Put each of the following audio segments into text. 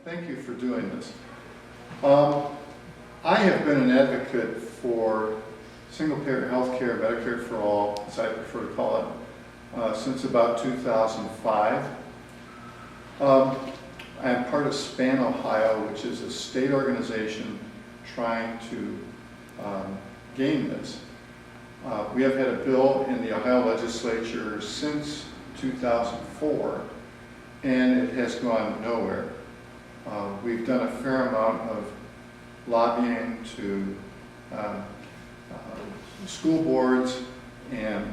Thank you for doing this. I have been an advocate for single-payer health care, Medicare for all, as I prefer to call it, since about 2005. I am part of SPAN, Ohio, which is a state organization trying to gain this. We have had a bill in the Ohio legislature since 2004, and it has gone nowhere. We've done a fair amount of lobbying to school boards and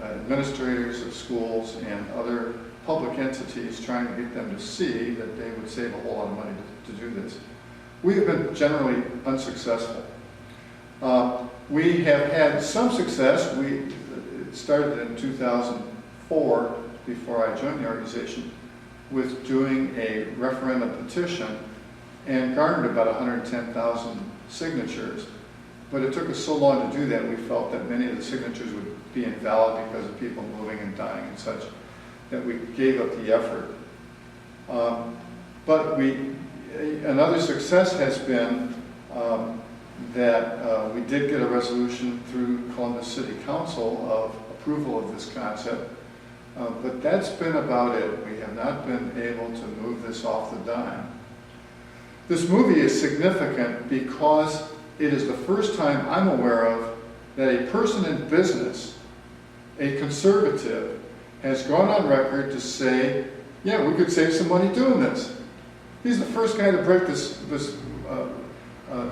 administrators of schools and other public entities, trying to get them to see that they would save a whole lot of money to do this. We have been generally unsuccessful. We have had some success. It started in 2004, before I joined the organization, with doing a referendum petition and garnered about 110,000 signatures. But it took us so long to do that, we felt that many of the signatures would be invalid because of people moving and dying and such, that we gave up the effort. But another success has been that we did get a resolution through Columbus City Council of approval of this concept. But that's been about it. We have not been able to move this off the dime. This movie is significant because it is the first time I'm aware of that a person in business, a conservative, has gone on record to say, yeah, we could save some money doing this. He's the first guy to break this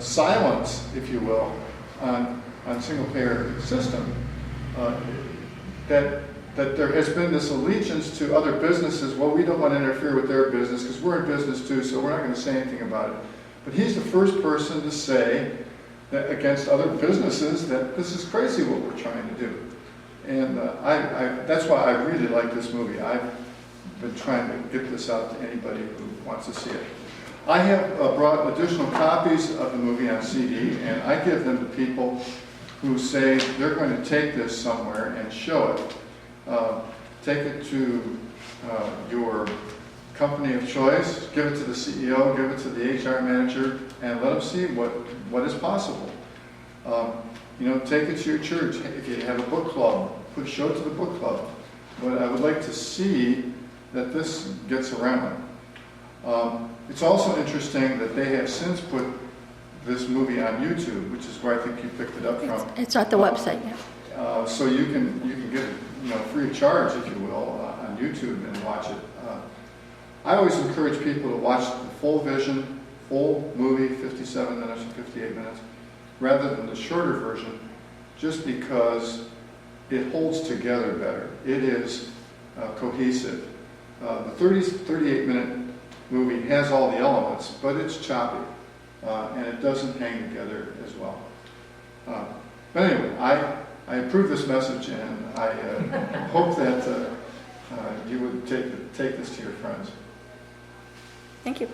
silence, if you will, on single-payer system. That there has been this allegiance to other businesses. Well, we don't want to interfere with their business because we're in business too, so we're not going to say anything about it. But he's the first person to say that against other businesses that this is crazy what we're trying to do. And that's why I really like this movie. I've been trying to get this out to anybody who wants to see it. I have brought additional copies of the movie on CD, and I give them to people who say they're going to take this somewhere and show it. Take it to your company of choice, give it to the CEO, give it to the HR manager, and let them see what is possible. Take it to your church. If you have a book club, show it to the book club. But I would like to see that this gets around. It's also interesting that they have since put this movie on YouTube, which is where I think you picked it up from. It's at the website, yeah. So you can get it, free of charge, if you will, on YouTube and watch it. I always encourage people to watch the full vision, full movie, 57 minutes or 58 minutes, rather than the shorter version, just because it holds together better. It is cohesive. The 38-minute movie has all the elements, but it's choppy, and it doesn't hang together as well. But anyway, I approve this message, and I hope that you would take this to your friends. Thank you.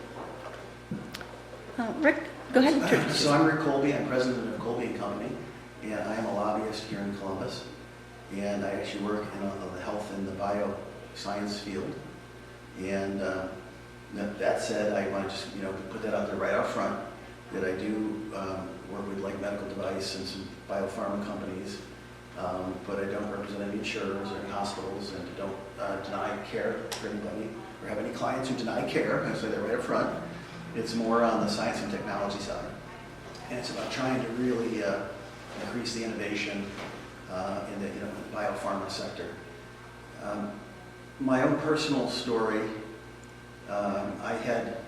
Rick, go ahead and introduce. So I'm Rick Colby. I'm president of Colby & Company, and I am a lobbyist here in Columbus. And I actually work in the health and the bioscience field. And that said, I want to just put that out there right out front, that I do work with like medical device and some biopharma companies, but I don't represent any insurers or any hospitals, and don't deny care for anybody or have any clients who deny care. I say that right up front. It's more on the science and technology side, and it's about trying to really increase the innovation in the biopharma sector. My own personal story, I had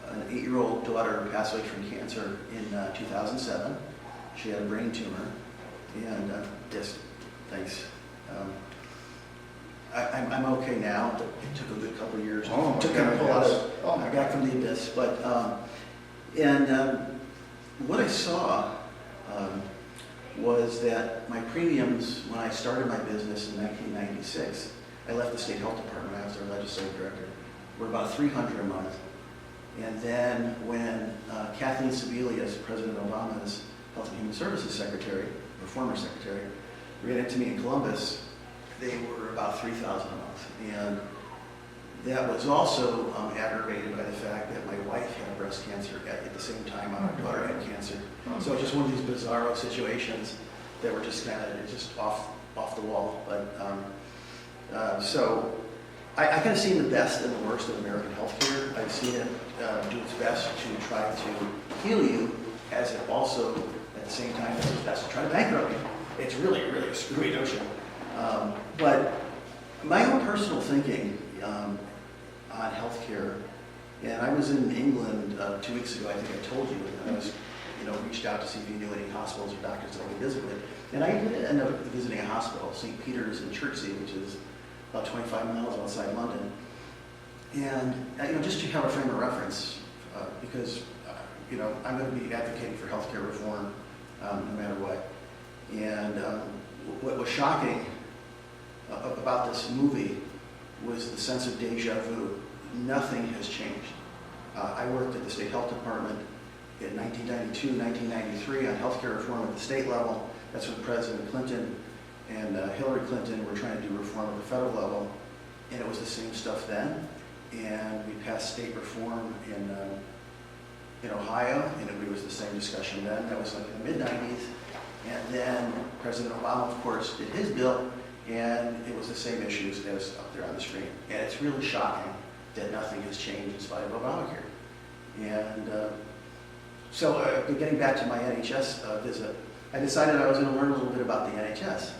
an 8-year-old daughter pass away from cancer in 2007. She had a brain tumor, and yes, thanks. I'm okay now, but it took a good couple of years to pull out of back from the abyss. But what I saw was that my premiums, when I started my business in 1996, I left the state health department. I was their legislative director. Were about $300 a month. And then when Kathleen Sebelius, President Obama's Health and Human Services Secretary, or former secretary, ran into me in Columbus, they were about $3,000 a month. And that was also aggravated by the fact that my wife had breast cancer at the same time my daughter had cancer. So it's just one of these bizarro situations that were just kind of just off the wall. But so I kind of seen the best and the worst of American healthcare. I've seen it do its best to try to heal you, as it also at the same time does its best to try to bankrupt you. It's really, really a screwy notion. But my own personal thinking on healthcare, and I was in England 2 weeks ago. I think I told you. I was, reached out to see if you knew any hospitals or doctors that I could visit with. And I did end up visiting a hospital, St. Peter's in Chertsey, which is about 25 miles outside London. And just to have a frame of reference, because I'm going to be advocating for healthcare reform no matter what. And what was shocking about this movie was the sense of deja vu. Nothing has changed. I worked at the state health department in 1992, 1993 on healthcare reform at the state level. That's when President Clinton and Hillary Clinton were trying to do reform at the federal level. And it was the same stuff then. And we passed state reform in Ohio, and it was the same discussion then. That was like in the mid-90s. And then President Obama, of course, did his bill, and it was the same issues as up there on the screen. And it's really shocking that nothing has changed in spite of Obamacare. And so getting back to my NHS visit, I decided I was going to learn a little bit about the NHS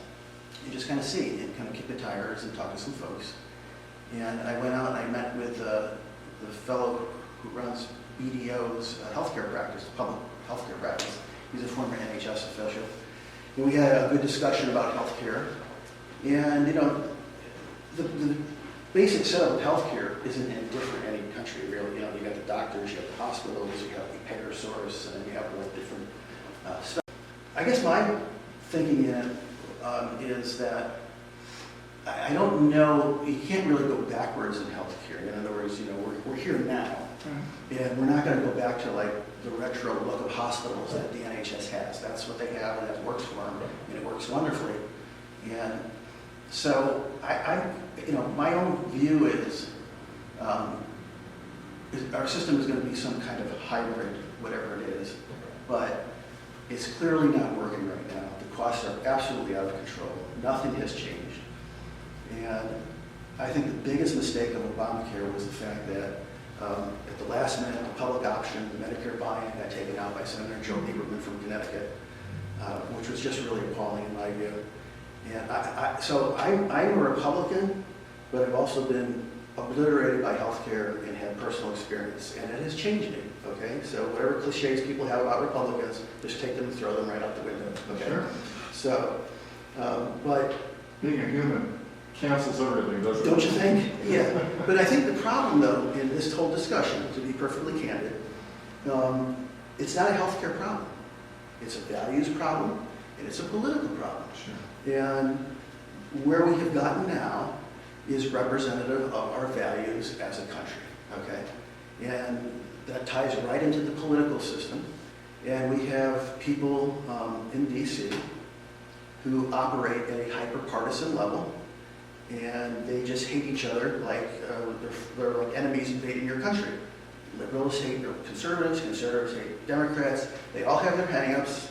and just kind of see and kind of kick the tires and talk to some folks. And I went out and I met with the fellow who runs BDO's healthcare practice, public healthcare practice. He's a former NHS official. And we had a good discussion about healthcare. And, the basic setup of healthcare isn't any different in any country, really. You got the doctors, you have the hospitals, you have the payer source, and then you have all the different stuff. I guess my thinking in it is that I don't know, you can't really go backwards in healthcare. In other words, we're here now, and we're not going to go back to like the retro look of hospitals that the NHS has. That's what they have, and that works for them, and it works wonderfully. And so my own view is our system is going to be some kind of hybrid, whatever it is, but it's clearly not working right now. The costs are absolutely out of control. Nothing has changed. And I think the biggest mistake of Obamacare was the fact that at the last minute, the public option, the Medicare buy-in got taken out by Senator Joe Lieberman from Connecticut, which was just really appalling in my view. And so I'm a Republican, but I've also been obliterated by healthcare and had personal experience, and it has changed me, okay? So whatever cliches people have about Republicans, just take them and throw them right out the window, okay? Sure. So, but... Being a human cancels everything, doesn't it? Don't you think? Yeah. But I think the problem, though, in this whole discussion, to be perfectly candid, it's not a healthcare problem. It's a values problem, and it's a political problem. Sure. And where we have gotten now is representative of our values as a country, okay? And that ties right into the political system. And we have people in D.C. who operate at a hyper-partisan level, and they just hate each other like they're like enemies invading your country. Liberals hate conservatives, conservatives hate Democrats. They all have their hang-ups,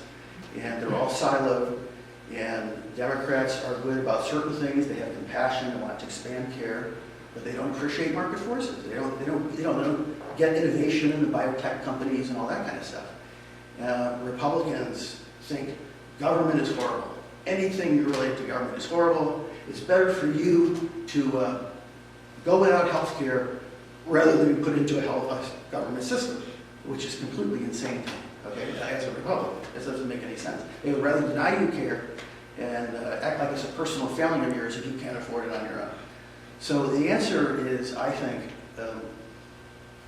and they're all siloed. And Democrats are good about certain things. They have compassion. They want to expand care, but they don't appreciate market forces. They don't get innovation in the biotech companies and all that kind of stuff. Republicans think government is horrible. Anything related to government is horrible. It's better for you to go without health care rather than be put into a government system, which is completely insane to me. Okay, as a Republican, this doesn't make any sense. They would rather deny you care and act like it's a personal family of yours if you can't afford it on your own. So the answer is, I think,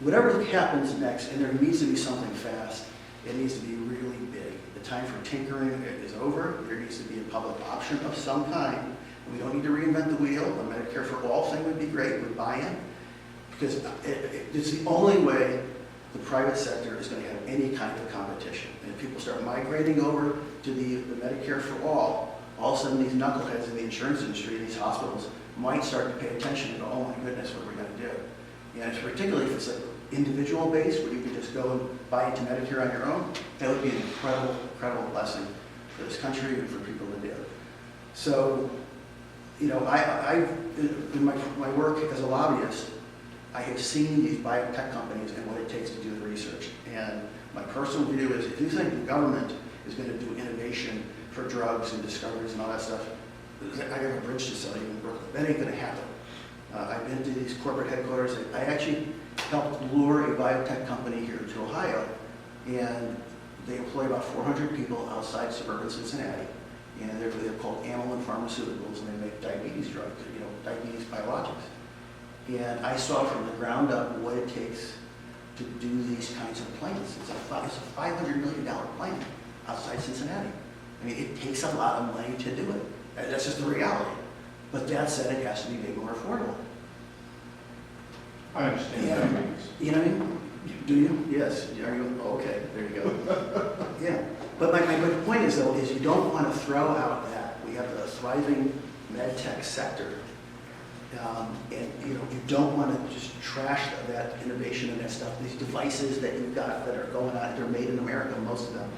whatever happens next, and there needs to be something fast, it needs to be really big. The time for tinkering is over. There needs to be a public option of some kind. We don't need to reinvent the wheel. A Medicare for all thing would be great with buy-in, because it's the only way the private sector is going to have any kind of competition. And if people start migrating over to the Medicare for all of a sudden these knuckleheads in the insurance industry, these hospitals, might start to pay attention and go, oh my goodness, what are we going to do? And it's particularly if it's like individual based, where you can just go and buy into Medicare on your own, that would be an incredible, incredible blessing for this country and for people to do. So, you know, in my work as a lobbyist, I have seen these biotech companies and what it takes to do the research. And my personal view is, if you think the government is going to do innovation for drugs and discoveries and all that stuff, I have a bridge to sell you in Brooklyn. That ain't going to happen. I've been to these corporate headquarters. I actually helped lure a biotech company here to Ohio, and they employ about 400 people outside suburban Cincinnati. And they're called Amylin Pharmaceuticals, and they make diabetes drugs, you know, diabetes biologics. And I saw from the ground up what it takes to do these kinds of plants. It's a $500 million plant outside Cincinnati. I mean, it takes a lot of money to do it. That's just the reality. But that said, it has to be made more affordable. I understand Yeah. that means. You know what I mean? Do you? Yes. Are you? Okay, there you go. Yeah. But my point is, though, is you don't want to throw out that we have a thriving med tech sector. And you know, you don't want to just trash that innovation and that stuff. These devices that you've got that are going on, they're made in America, most of them.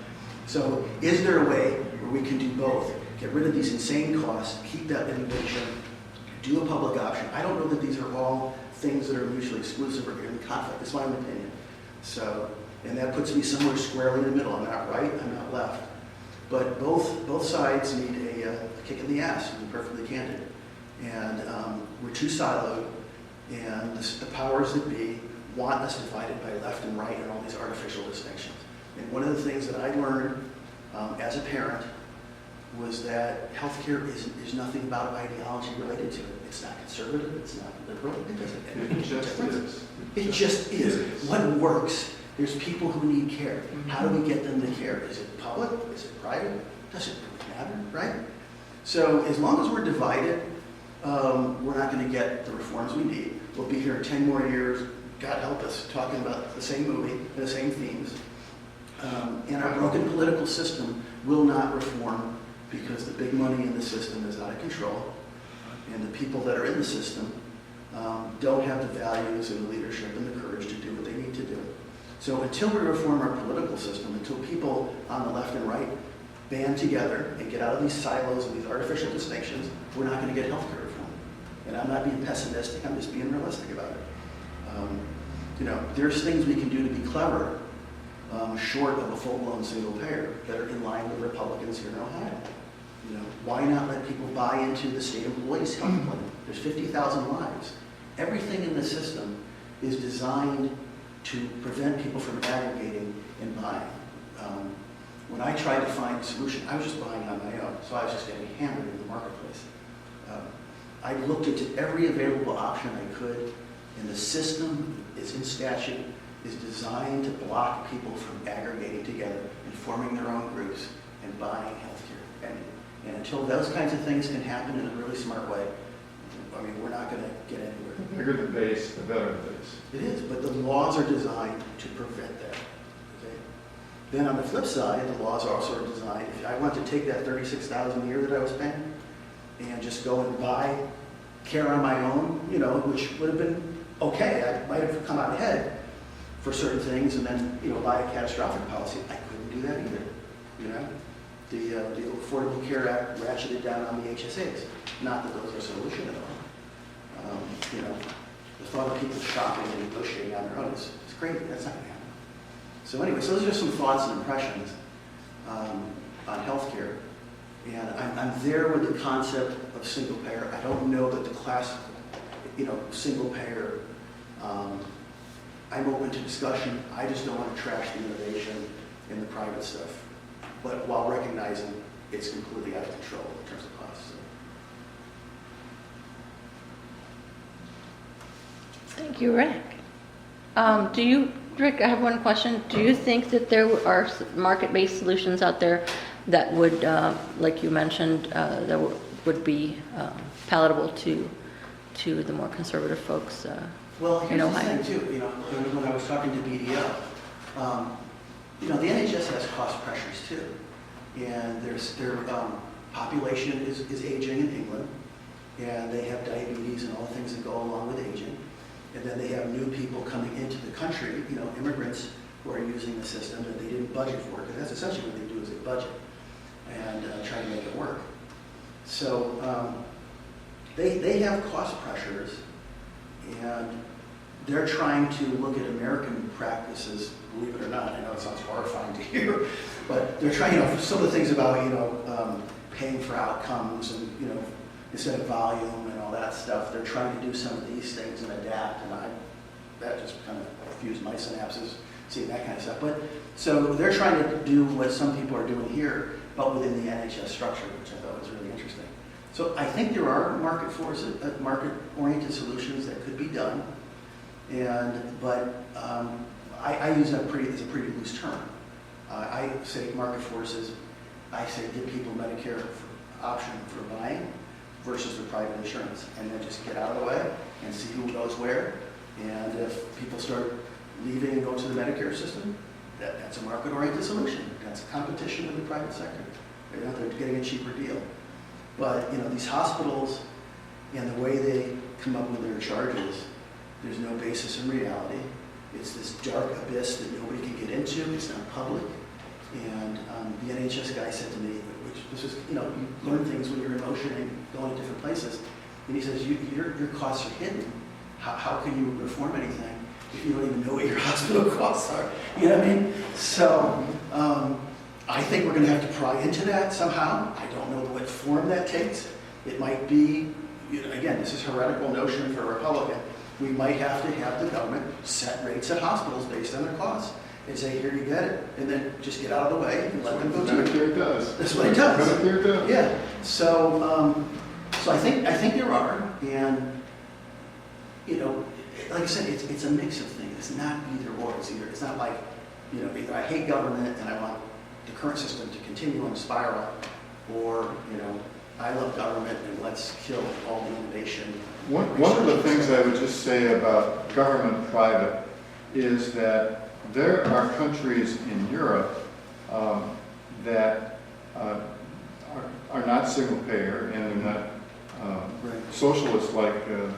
So is there a way where we can do both? Get rid of these insane costs, keep that innovation, do a public option. I don't know that these are all things that are mutually exclusive or in conflict. That's my opinion. So, and that puts me somewhere squarely in the middle. I'm not right, I'm not left. But both sides need a kick in the ass, to be perfectly candid. And we're too siloed, and the powers that be want us divided by left and right and all these artificial distinctions. And one of the things that I learned as a parent was that healthcare is nothing about ideology related to it. It's not conservative, it's not liberal, it doesn't make a difference. It just is. What works? There's people who need care. How do we get them to care? Is it public? Is it private? Doesn't matter, right? So as long as we're divided, we're not going to get the reforms we need. We'll be here 10 more years, God help us, talking about the same movie and the same themes. And our broken political system will not reform because the big money in the system is out of control, and the people that are in the system don't have the values and the leadership and the courage to do what they need to do. So until we reform our political system, until people on the left and right band together and get out of these silos and these artificial distinctions, we're not going to get healthcare reform. And I'm not being pessimistic, I'm just being realistic about it. You know, there's things we can do to be clever, short of a full-blown single payer, that are in line with Republicans here in Ohio. You know, why not let people buy into the state employees health plan? There's 50,000 lives. Everything in the system is designed to prevent people from aggregating and buying. When I tried to find a solution, I was just buying on my own, so I was just getting hammered in the marketplace. I looked into every available option I could, and the system is in statute, is designed to block people from aggregating together and forming their own groups and buying healthcare. And until those kinds of things can happen in a really smart way, I mean, we're not going to get anywhere. The bigger the base, the better the base. It is, but the laws are designed to prevent that. Okay? Then on the flip side, the laws are also designed, if I want to take that $36,000 a year that I was paying and just go and buy care on my own, you know, which would have been okay. I might have come out ahead for certain things, and then, you know, buy a catastrophic policy. I couldn't do that either. You know, the Affordable Care Act ratcheted down on the HSAs. Not that those are a solution at all. You know, the thought of people shopping and negotiating on their own is crazy. That's not going to happen. So anyway, so those are just some thoughts and impressions on healthcare. And I'm there with the concept of single payer. I don't know that the classical, you know, single payer, I'm open to discussion. I just don't want to trash the innovation in the private stuff, but while recognizing it's completely out of control in terms of costs. So. Thank you, Rick. Rick, I have one question. Do you think that there are market-based solutions out there that would, like you mentioned, that would be palatable to the more conservative folks Well, here's in the Ohio? thing too, you know, when I was talking to BDO, you know, the NHS has cost pressures too. And their population is aging in England, and they have diabetes and all the things that go along with aging. And then they have new people coming into the country, immigrants who are using the system that they didn't budget for, because that's essentially what they do is they budget and try to make it work. So they have cost pressures, and they're trying to look at American practices, believe it or not. I know it sounds horrifying to hear, but they're trying, some of the things about, paying for outcomes and, instead of volume and all that stuff, they're trying to do some of these things and adapt, and that just kind of fused my synapses, seeing that kind of stuff. But, so they're trying to do what some people are doing here, but within the NHS structure, which I thought was really interesting. So I think there are market-oriented solutions that could be done, but I use that as a pretty loose term. I say market forces, I say give people Medicare option for buying versus the private insurance, and then just get out of the way and see who goes where. And if people start leaving and go to the Medicare system, that's a market-oriented solution. That's a competition with the private sector. They're getting a cheaper deal. But these hospitals and the way they come up with their charges, there's no basis in reality. It's this dark abyss that nobody can get into. It's not public. And the NHS guy said to me, which this is, you learn things when you're in motion and going to different places. And he says, your costs are hidden. How can you reform anything if you don't even know what your hospital costs are? You know what I mean? So I think we're going to have to pry into that somehow. I don't know what form that takes. It might be, again, this is heretical notion for a Republican. We might have to have the government set rates at hospitals based on their costs and say, here you get it, and then just get out of the way and let them go to it. Medicare does. That's what it does. Medicare does. Yeah. So, so I think there are, and like I said, it's a mix of things. It's not either or. It's not like either I hate government and I want the current system to continue and spiral, or I love government and let's kill all the innovation. One of the things I would just say about government-private is that there are countries in Europe that are not single-payer and they're not socialist like the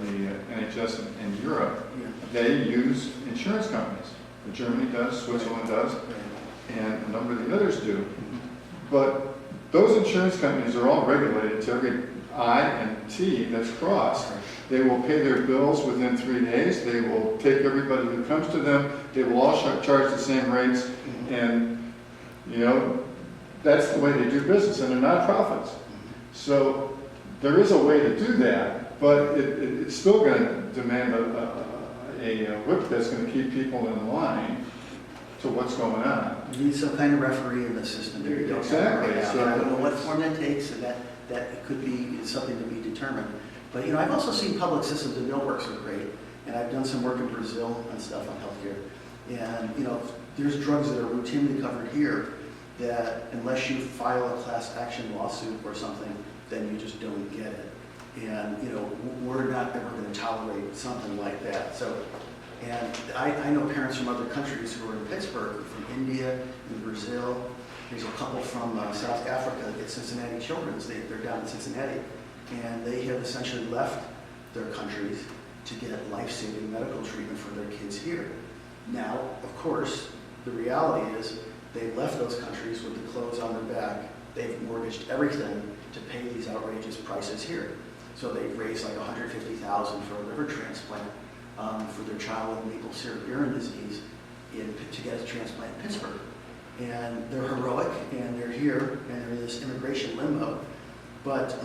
NHS in Europe. Yeah. They use insurance companies. Germany does, Switzerland does, and a number of the others do. But those insurance companies are all regulated to every I and T that's crossed. They will pay their bills within 3 days. They will take everybody who comes to them. They will all charge the same rates. And, that's the way they do business, and they're nonprofits. So there is a way to do that, but it's still going to demand a whip that's going to keep people in line to what's going on. You need some kind of referee in the system. There you go. Exactly. Right. So I don't know what form that takes, and that could be something to be determined. But I've also seen public systems that don't work so great, and I've done some work in Brazil and stuff on healthcare. And there's drugs that are routinely covered here that unless you file a class action lawsuit or something, then you just don't get it. And we're not ever going to tolerate something like that. So, and I know parents from other countries who are in Pittsburgh, from India, and Brazil. There's a couple from South Africa at Cincinnati Children's. They're down in Cincinnati. And they have essentially left their countries to get life-saving medical treatment for their kids here. Now, of course, the reality is they left those countries with the clothes on their back. They've mortgaged everything to pay these outrageous prices here. So they've raised like $150,000 for a liver transplant for their child with maple syrup urine disease to get a transplant in Pittsburgh. And they're heroic, and they're here, and they're in this immigration limbo. But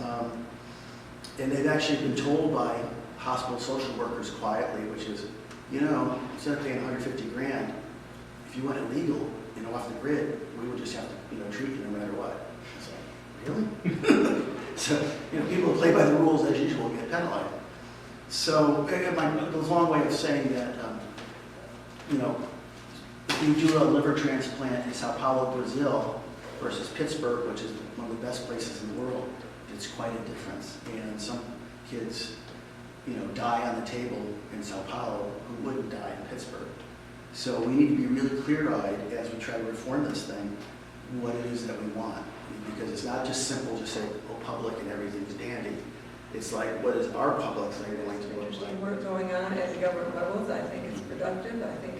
and they've actually been told by hospital social workers quietly, which is, instead of paying $150,000, if you went illegal, off the grid, we would just have to, treat you no matter what. So, really? So, people who play by the rules as usual get penalized. So, it was a long way of saying that, if you do a liver transplant in Sao Paulo, Brazil, versus Pittsburgh, which is one of the best places in the world, it's quite a difference. And some kids, die on the table in Sao Paulo who wouldn't die in Pittsburgh. So we need to be really clear-eyed as we try to reform this thing, what it is that we want. Because it's not just simple to say, public and everything's dandy. It's like, what is our public sector going to look Interesting like? work going on at the government levels. I think it's productive. I think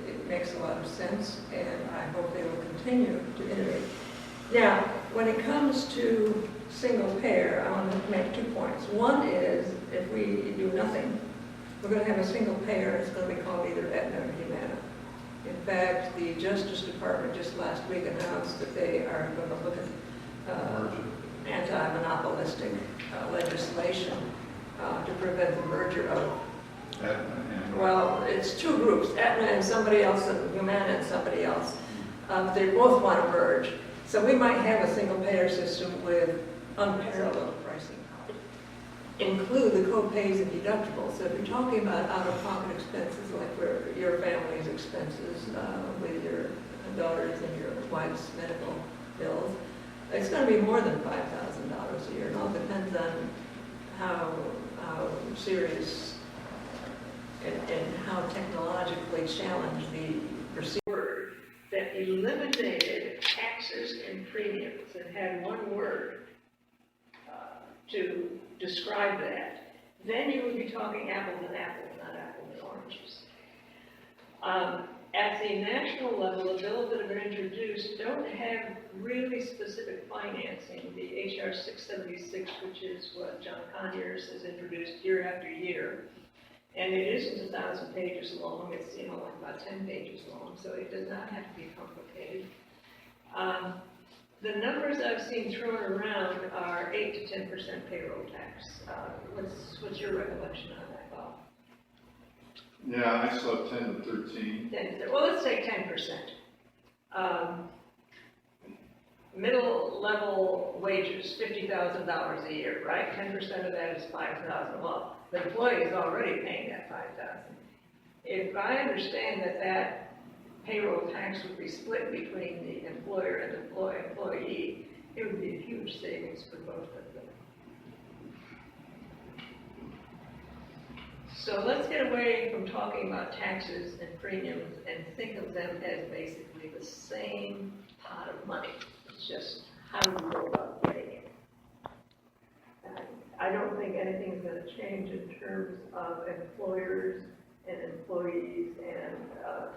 it makes a lot of sense, and I hope they will continue to innovate. Now, when it comes to single payer, I want to make 2 points. One is, if we do nothing, we're going to have a single payer. It's going to be called either Aetna or Humana. In fact, the Justice Department just last week announced that they are going to look at anti-monopolistic legislation to prevent the merger of, well, it's 2 groups, Aetna and somebody else, and Humana and somebody else. They both want to merge. So we might have a single payer system with unparalleled pricing power. Include the co-pays and deductibles. So if you're talking about out-of-pocket expenses, like for your family's expenses with your daughters and your wife's medical bills, it's going to be more than $5,000 a year. It all depends on how serious and how technologically challenged the procedure that eliminated taxes and premiums and had one word to describe that, then you would be talking apples and apples, not apples and oranges. At the national level, the bills that have been introduced don't have really specific financing. The HR 676, which is what John Conyers has introduced year after year, and it isn't 1,000 pages long. It's like about 10 pages long, so it does not have to be complicated. The numbers I've seen thrown around are 8 to 10% payroll tax. What's your recollection on that, Bob? Yeah, I saw 10 to 13. 10%. Well, let's say 10%. Middle level wages, $50,000 a year, right? 10% of that is $5,000. Well, the employee is already paying that $5,000. If I understand that payroll tax would be split between the employer and the employee, it would be a huge savings for both of them. So let's get away from talking about taxes and premiums and think of them as basically the same pot of money. It's just how do we go about getting it. I don't think anything's going to change in terms of employers and employees and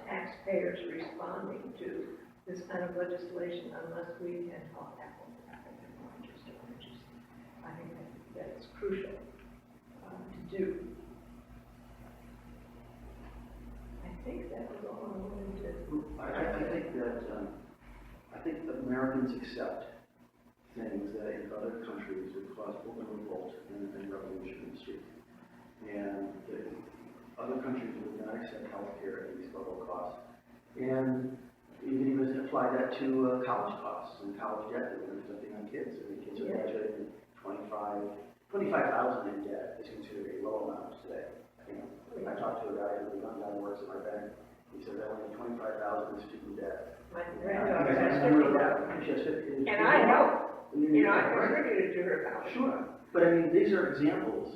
taxpayers responding to this kind of legislation unless we can talk apples and oranges to oranges. I think that is crucial to do. I think that was all I wanted to. I think Americans accept things that in other countries would cause open revolt and revolution in the street. And other countries would not accept health care at these level costs. And you can even apply that to college costs and college debt that we're inflicting on kids. I mean, kids are graduating 25,000 in debt is considered a low amount today. I talked to a guy who works at my bank. He said that only 25,000 is student debt. My granddaughter has 50,000. And I help. I contributed to her account. Sure. But I mean, these are examples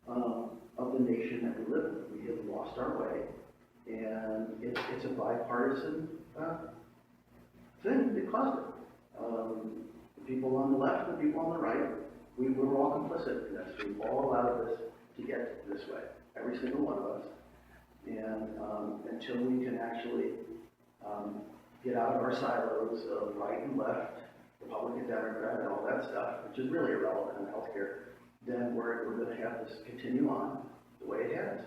of the nation that we live in. We have lost our way, and it's a bipartisan thing that caused it. The people on the left and the people on the right, we were all complicit in this. We've all allowed this to get this way, every single one of us. And until we can actually get out of our silos of right and left, Republican, Democrat, and all that stuff, which is really irrelevant in healthcare, then we're going to have this continue on the way it has.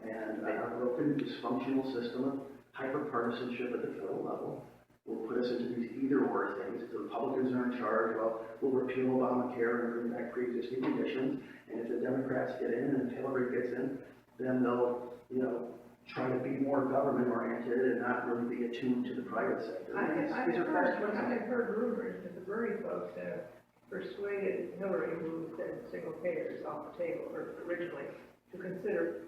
And our broken, dysfunctional system of hyper-partisanship at the federal level will put us into these either-or things. If the Republicans are in charge, well, we'll repeal Obamacare and bring back pre-existing conditions. And if the Democrats get in and Hillary gets in, then they'll, try to be more government-oriented and not really be attuned to the private sector. I've heard rumors that the Bernie folks have persuaded Hillary, who said single payers off the table originally, to consider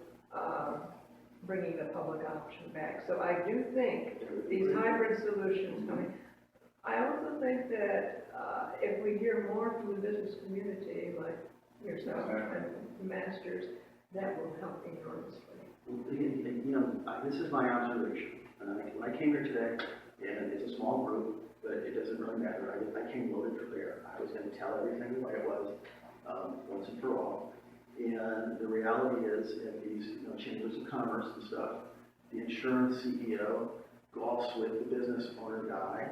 bringing the public option back. So I do think these hybrid solutions coming. I also think that if we hear more from the business community, like yourself and the masters, that will help enormously. This is my observation. When I came here today, and it's a small group, but it doesn't really matter. I came loaded for bear. I was going to tell everything the way it was, once and for all. And the reality is, at these chambers of commerce and stuff, the insurance CEO golfs with the business owner guy,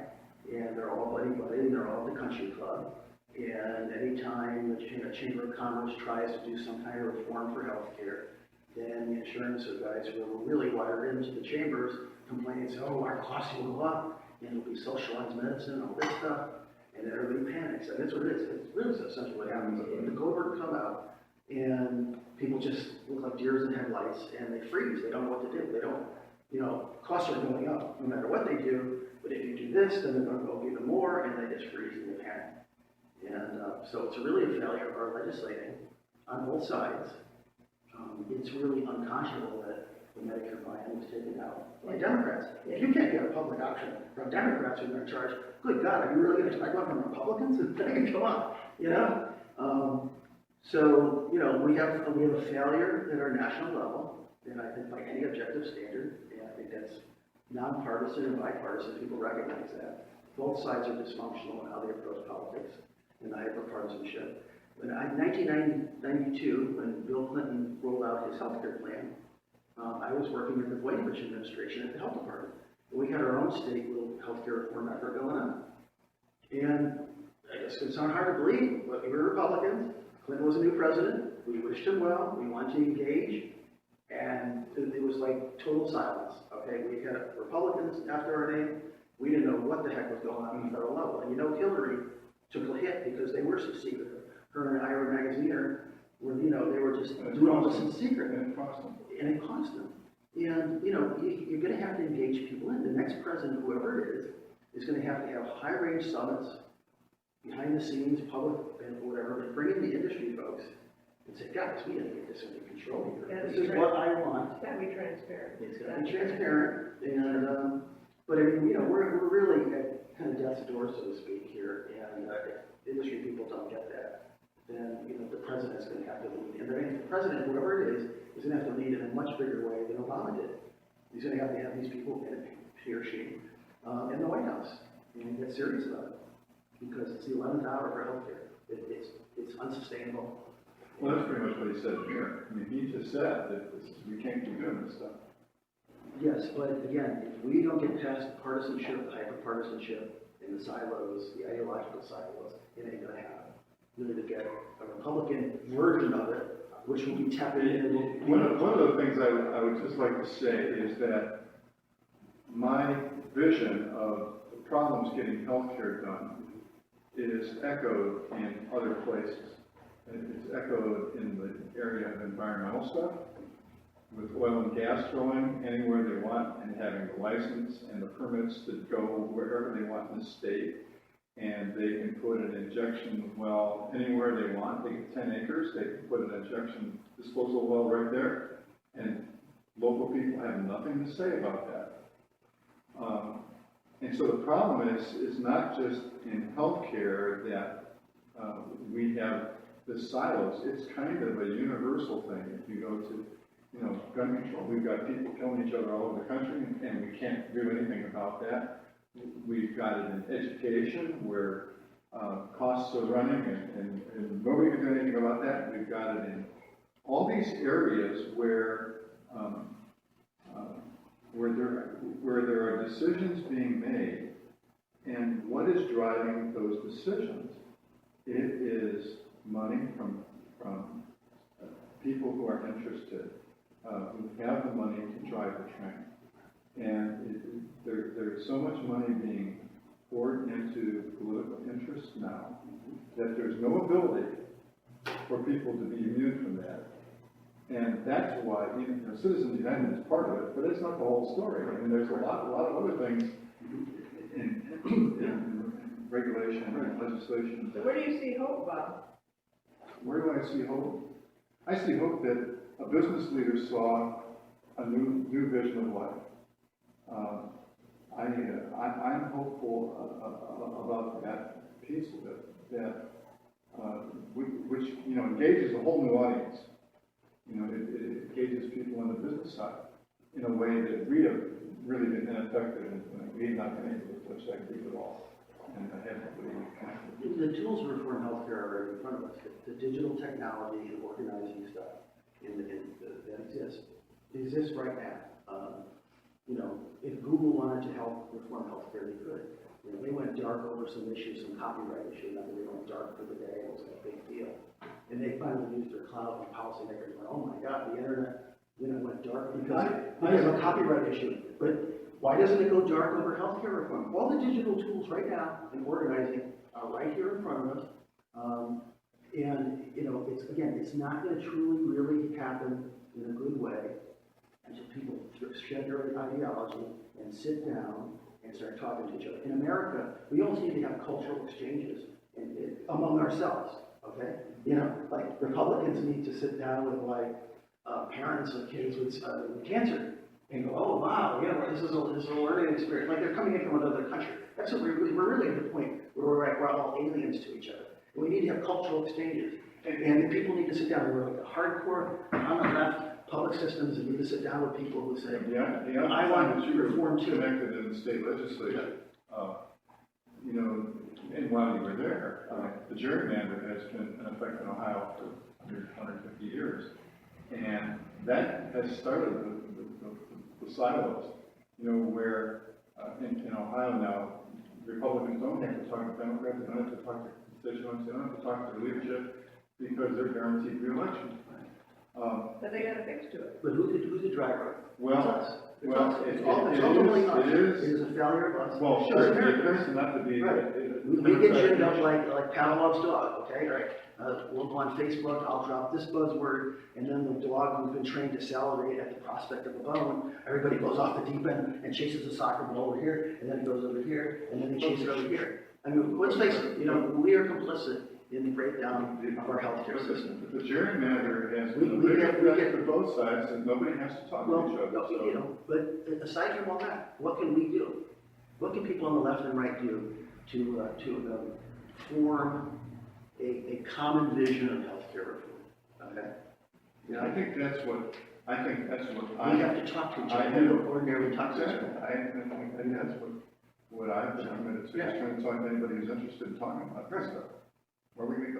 and they're all buddy-buddy, and they're all at the country club. And anytime the Chamber of Commerce tries to do some kind of reform for healthcare, then the insurance guys who are really wired into the chambers complain and say, oh, our costs will go up, and it'll be socialized medicine and all this stuff, and then everybody panics. And that's what it is. It's really essentially what happens. The Goldberg come out, and people just look like deers in headlights, and they freeze. They don't know what to do. They don't, costs are going up no matter what they do, but if you do this, then they're going to go even more, and they just freeze and they panic. And so it's really a failure of our legislating on both sides. It's really unconscionable that the Medicare buy-in was taken out by Democrats. If you can't get a public option from Democrats who are going to charge, good God, are you really going to talk about from Republicans? Come on, So, we have a failure at our national level, and I think by any objective standard, and I think that's nonpartisan and bipartisan, people recognize that. Both sides are dysfunctional in how they approach politics and the hyperpartisanship. But in 1992, when Bill Clinton rolled out his health care plan, I was working in the Wright administration at the health department. And we had our own state little healthcare reform effort going on. And I guess it can sound hard to believe, but we were Republicans. Clinton was a new president. We wished him well. We wanted to engage. And it was like total silence. Okay, we had Republicans after our name. We didn't know what the heck was going on the federal level. And Hillary took a hit because they were so secretive. Her and Ira Magaziner were, they were just doing all this in secret. And it cost them. And it cost them. And, you're going to have to engage people in. The next president, whoever it is going to have high-range summits, behind the scenes, public, and whatever, but bring in the industry folks and say, guys, we got to get this under control here. This is what I want. It's got to be transparent. It's got to be transparent. And, but I mean, we're really at kind of death's door, so to speak, here. And if industry people don't get that, then, the president's going to have to lead. And the president, whoever it is going to have to lead in a much bigger way than Obama did. He's going to have these people, he or she, in the White House, and get serious about it. Because it's the 11th hour for healthcare. It's unsustainable. Well, that's pretty much what he said here. I mean, he just said that we can't keep doing this stuff. Yes, but again, if we don't get past the partisanship, the hyperpartisanship, and the silos, the ideological silos, it ain't going to happen. We need to get a Republican version of it, which will be tepid. One of the things I would just like to say is that my vision of the problems getting healthcare done is echoed in other places. It's echoed in the area of environmental stuff, with oil and gas flowing anywhere they want and having the license and the permits to go wherever they want in the state. And they can put an injection well anywhere they want. They get 10 acres, they can put an injection disposal well right there. And local people have nothing to say about that. And so the problem is not just in healthcare that we have the silos. It's kind of a universal thing. If you go to, gun control, we've got people killing each other all over the country, and we can't do anything about that. We've got it in education where costs are running, and nobody can do anything about that. We've got it in all these areas where there are decisions being made, and what is driving those decisions? It is money from people who are interested, who have the money to drive the train. And there's so much money being poured into political interests now that there's no ability for people to be immune from that. And that's why Citizens United is part of it, but it's not the whole story. I mean, there's a lot of other things in regulation and legislation. So where do you see hope, Bob? Where do I see hope? I see hope that a business leader saw a new vision of life. I'm hopeful about that piece of it, that which engages a whole new audience. It engages people on the business side in a way that we have really been ineffective in. We have not been able to touch that group at all. and I had nobody connected. The tools to reform healthcare are right in front of us. The digital technology and organizing stuff that exists. It exists right now. You know, if Google wanted to help reform healthcare, they could. You know, they went dark over some issues, some copyright issue, and they went dark for the day. It was a big deal. And they finally used their cloud, and policymakers went, oh my God, the internet, you know, went dark because of a copyright issue. But why doesn't it go dark over healthcare reform? All the digital tools right now in organizing are right here in front of us. And, you know, it's not going to truly, really happen in a good way until people shed their ideology and sit down and start talking to each other. In America, we always need to have cultural exchanges among ourselves, okay? You know, like Republicans need to sit down with like parents of kids with cancer and go, oh wow, yeah, this is a learning experience. Like they're coming in from another country. That's what we're really at the point where we're all aliens to each other. And we need to have cultural exchanges. And people need to sit down. We're like a hardcore, on the left, public systems, and need to sit down with people who say, I want to reform too. Connected in the state legislature, you know, and while you were there, the gerrymander has been in effect in Ohio for 150 years. And that has started the silos, you know, where in Ohio now, Republicans don't have to talk to Democrats, they don't have to talk to constituents, they don't have to talk to their leadership because they're guaranteed re-election. But they got a fix to it. But who's the driver? Well, it's us. It's it ultimately us. is. It is a failure of us. Well, sure, it appears not to be. Right. We get ginned up like Pavlov's dog, okay? Right. We'll go on Facebook, I'll drop this buzzword, and then the dog who's been trained to salivate at the prospect of a bone, everybody goes off the deep end and chases a soccer ball over here, and then it goes over here, and then they chase it over here. I mean, let's face it, you know, we are complicit in the breakdown of our healthcare system. The gerrymander has been a big effect to both sides, and nobody has to talk to each other. So. You know, but aside from all that, what can we do? What can people on the left and right do to form a common vision of healthcare reform? Okay. Yeah, I think that's what We have to talk to each other. We don't ordinarily talk to each other. I think that's what I've been committed to, is trying to talk to anybody who's interested in talking about this stuff. Where are we going to